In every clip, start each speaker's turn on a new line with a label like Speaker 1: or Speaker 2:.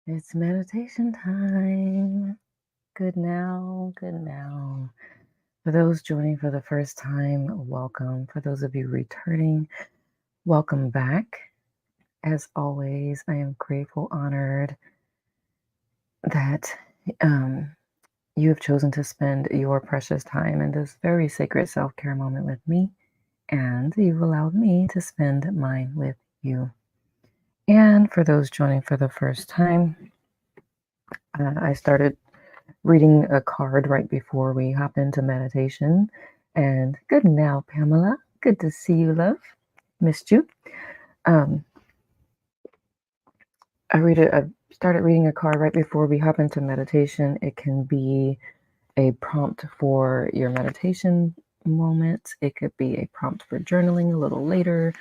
Speaker 1: It's meditation time. Good now, good now. For those joining for the first time, welcome. For those of you returning, welcome back. As always, I am grateful, honored that you have chosen to spend your precious time in this very sacred self care moment with me, and you've allowed me to spend mine with you. And for those joining for the first time, I started reading a card right before we hop into meditation. And good now, Pamela. Good to see you, love. Missed you. Um, I started reading a card right before we hop into meditation. It can be a prompt for your meditation moment. It could be a prompt for journaling a little later.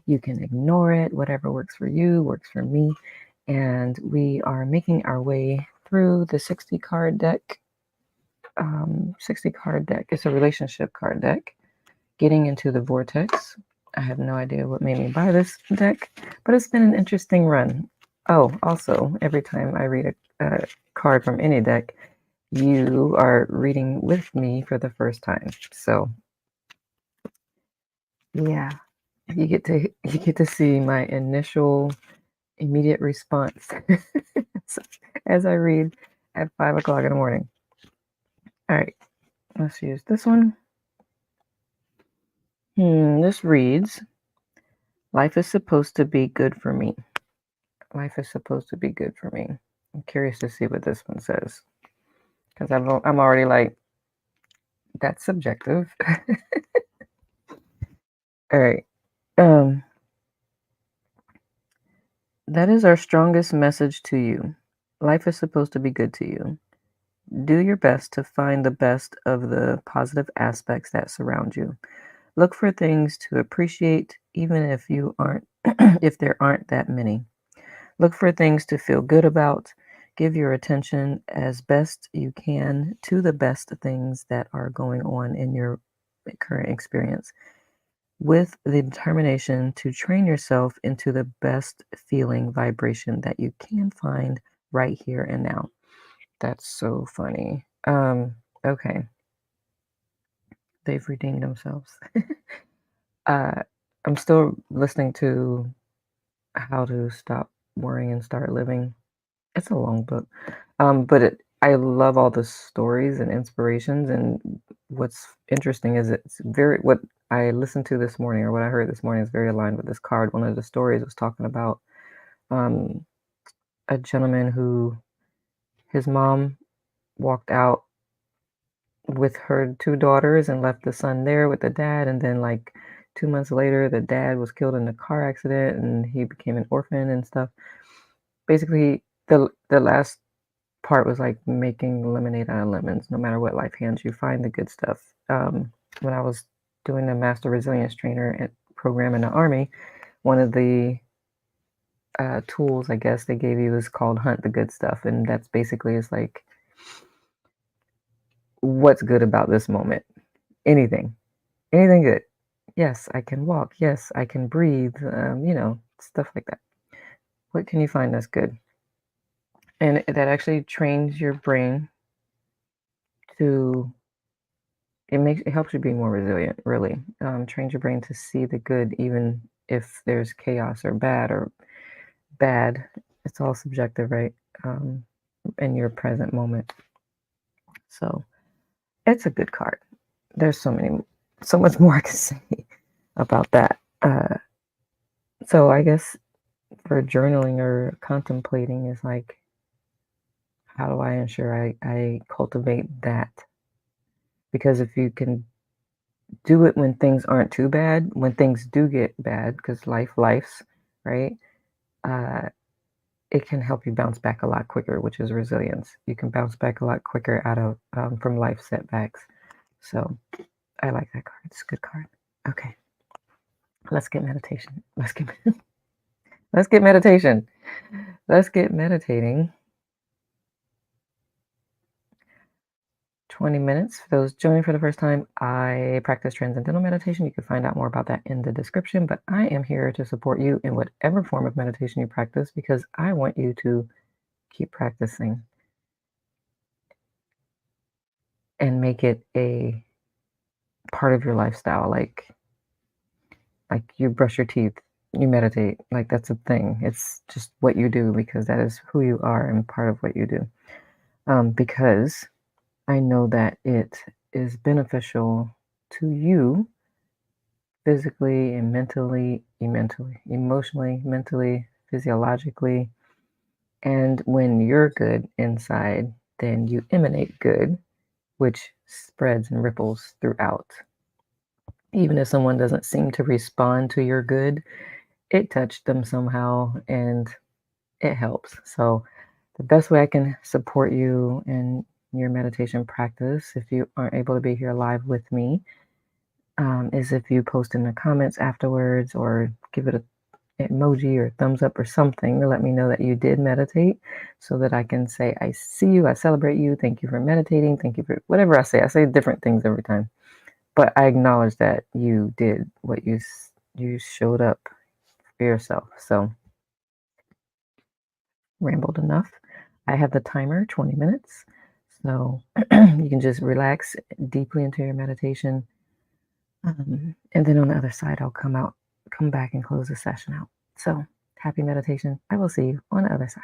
Speaker 1: You can ignore it. Whatever works for you works for me. And we are making our way through the 60 card deck. 60 card deck. It's a relationship card deck. Getting into the vortex. I have no idea what made me buy this deck, but it's been an interesting run. Oh, also, every time I read a card from any deck, you are reading with me for the first time. So, yeah, you get to see my initial immediate response as I read at 5 o'clock in the morning. All right, let's use this one. This reads, life is supposed to be good for me. Life is supposed to be good for me. I'm curious to see what this one says. Because I'm already like, that's subjective. All right. Um, that is our strongest message to you. Life is supposed to be good to you. Do your best to find the best of the positive aspects that surround you. Look for things to appreciate, even if you aren't, if there aren't that many. Look for things to feel good about. Give your attention as best you can to the best things that are going on in your current experience, with the determination to train yourself into the best feeling vibration that you can find right here and now. That's so funny. Okay. They've redeemed themselves. uh, I'm still listening to How to Stop Worrying and Start Living. It's a long book. But I love all the stories and inspirations. And what's interesting is what I listened to this morning, or what I heard this morning, is very aligned with this card. One of the stories was talking about um, a gentleman who his mom walked out with her two daughters and left the son there with the dad. And then, like 2 months later, the dad was killed in a car accident, and he became an orphan and stuff. Basically, the last part was like making lemonade out of lemons. No matter what life hands you, find the good stuff. When I was doing the Master Resilience Trainer program in the Army, one of the tools I guess they gave you is called Hunt the Good Stuff, and that's basically is like, what's good about this moment? Anything, anything good. Yes, I can walk. Yes, I can breathe. Stuff like that. What can you find that's good? And that actually trains your brain to it helps you be more resilient, really. Trains your brain to see the good even if there's chaos or bad. It's all subjective, right? In your present moment. So it's a good card. There's so much more I can say about that. So I guess for journaling or contemplating is like, how do I ensure I cultivate that? Because if you can do it when things aren't too bad, when things do get bad, because life's, right? Uh, it can help you bounce back a lot quicker, which is resilience. You can bounce back a lot quicker out of from life setbacks. So I like that card. It's a good card. Okay, let's get meditation. Let's get meditation. Let's get meditating. 20 minutes. For those joining for the first time, I practice transcendental meditation. You can find out more about that in the description, but I am here to support you in whatever form of meditation you practice because I want you to keep practicing and make it a part of your lifestyle. Like you brush your teeth, you meditate. Like that's a thing. It's just what you do because that is who you are and part of what you do. Because I know that it is beneficial to you physically and emotionally, mentally, physiologically. And when you're good inside, then you emanate good, which spreads and ripples throughout. Even if someone doesn't seem to respond to your good, it touched them somehow and it helps. So, the best way I can support you in your meditation practice, if you aren't able to be here live with me, is if you post in the comments afterwards or give it a emoji or thumbs up or something to let me know that you did meditate so that I can say, I see you, I celebrate you, thank you for meditating, thank you for whatever I say. I say different things every time, but I acknowledge that you did what you showed up for yourself. So, rambled enough. I have the timer, 20 minutes. So, you can just relax deeply into your meditation. And then on the other side, come back and close the session out. So, happy meditation. I will see you on the other side.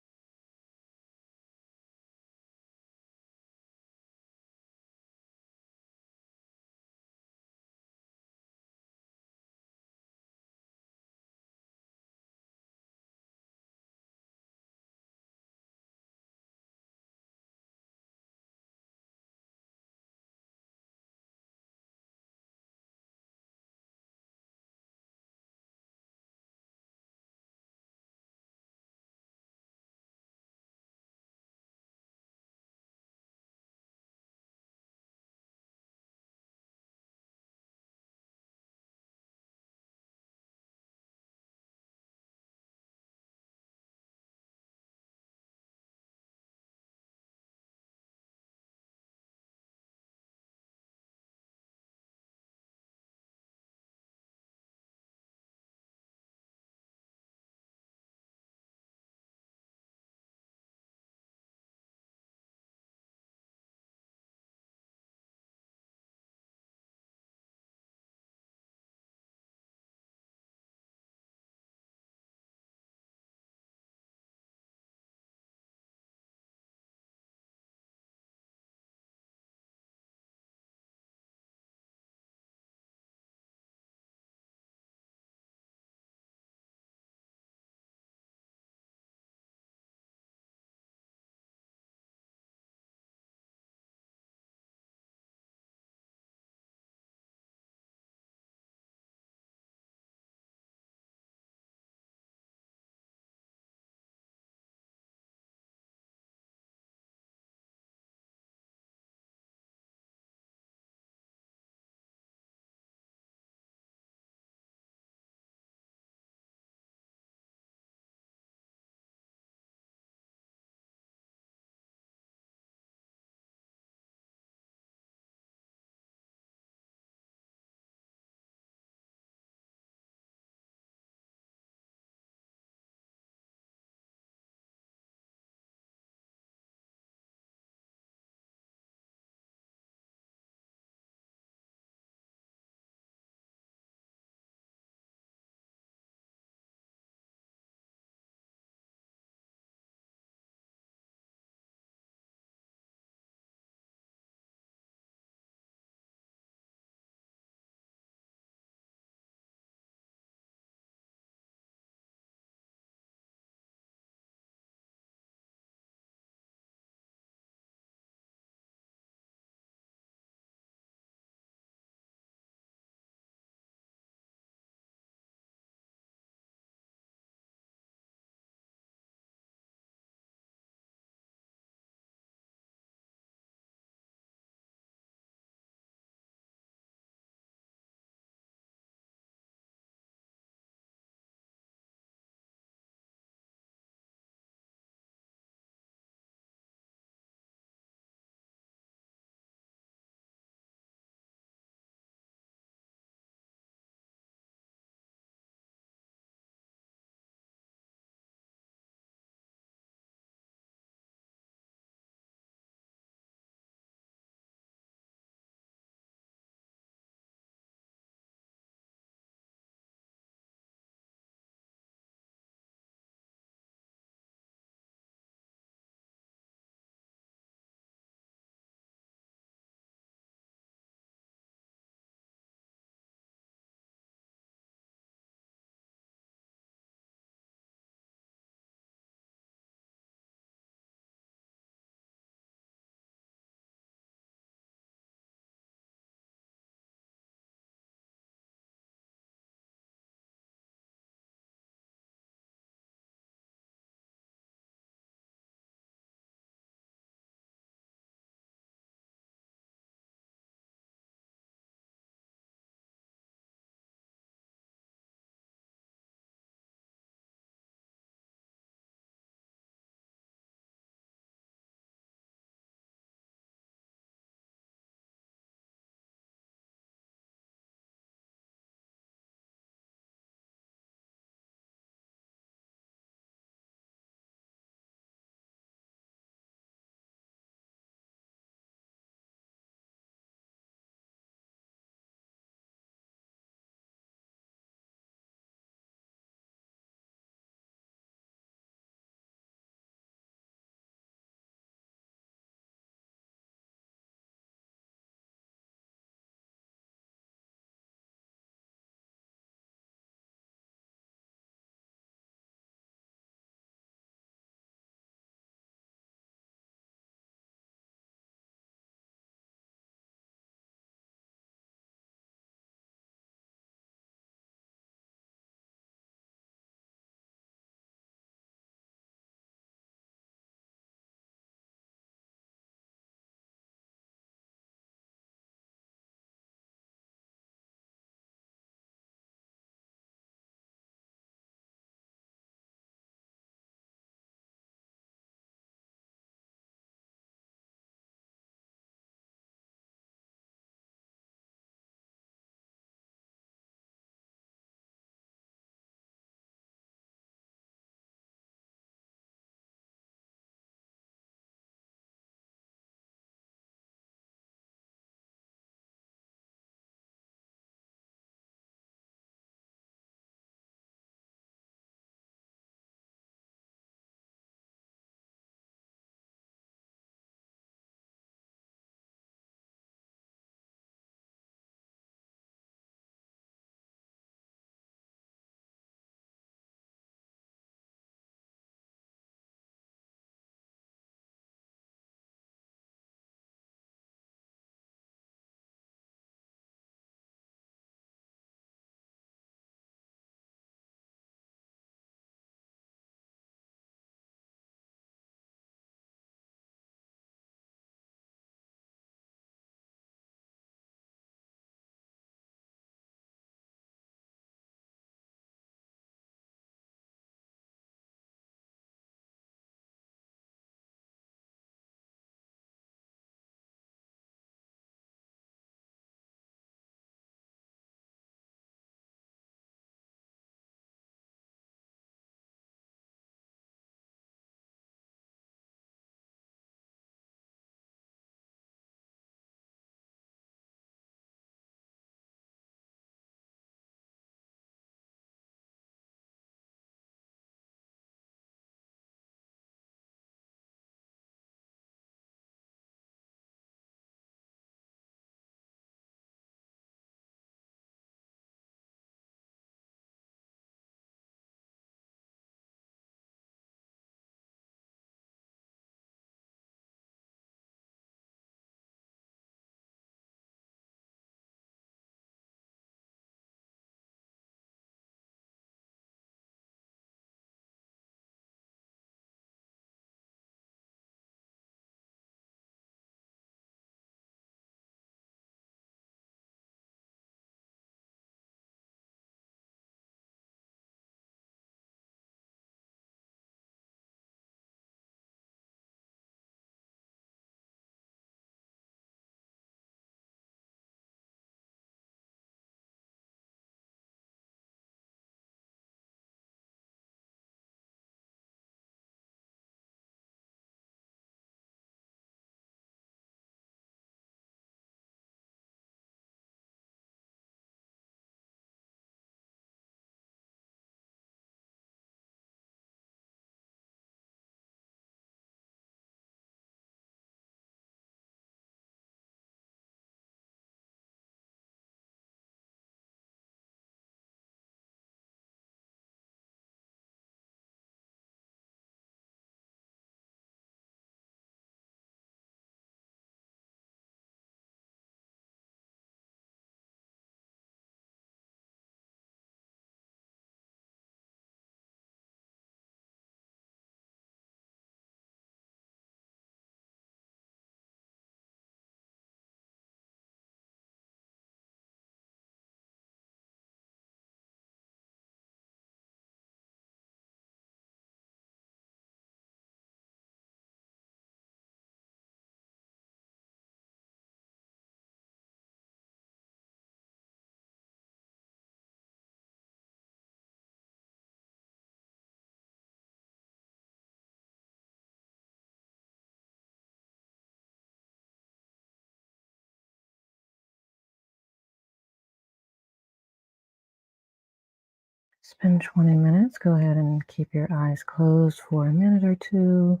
Speaker 1: been 20 minutes. Go ahead and keep your eyes closed for a minute or two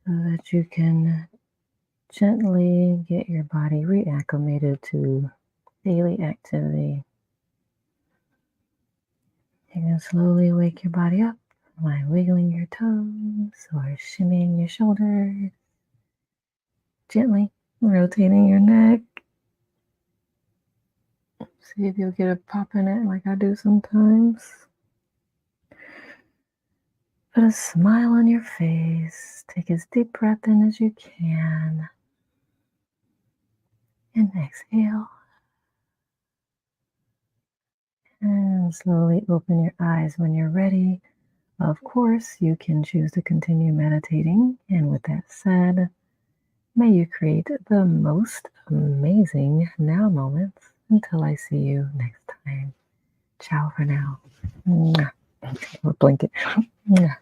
Speaker 1: so that you can gently get your body reacclimated to daily activity. You can slowly wake your body up by wiggling your toes or shimmying your shoulders, gently rotating your neck. See if you'll get a pop in it like I do sometimes. Put a smile on your face. Take as deep breath in as you can. And exhale. And slowly open your eyes when you're ready. Of course, you can choose to continue meditating. And with that said, may you create the most amazing now moments until I see you next time. Ciao for now. Mwah. Or blanket. Mwah.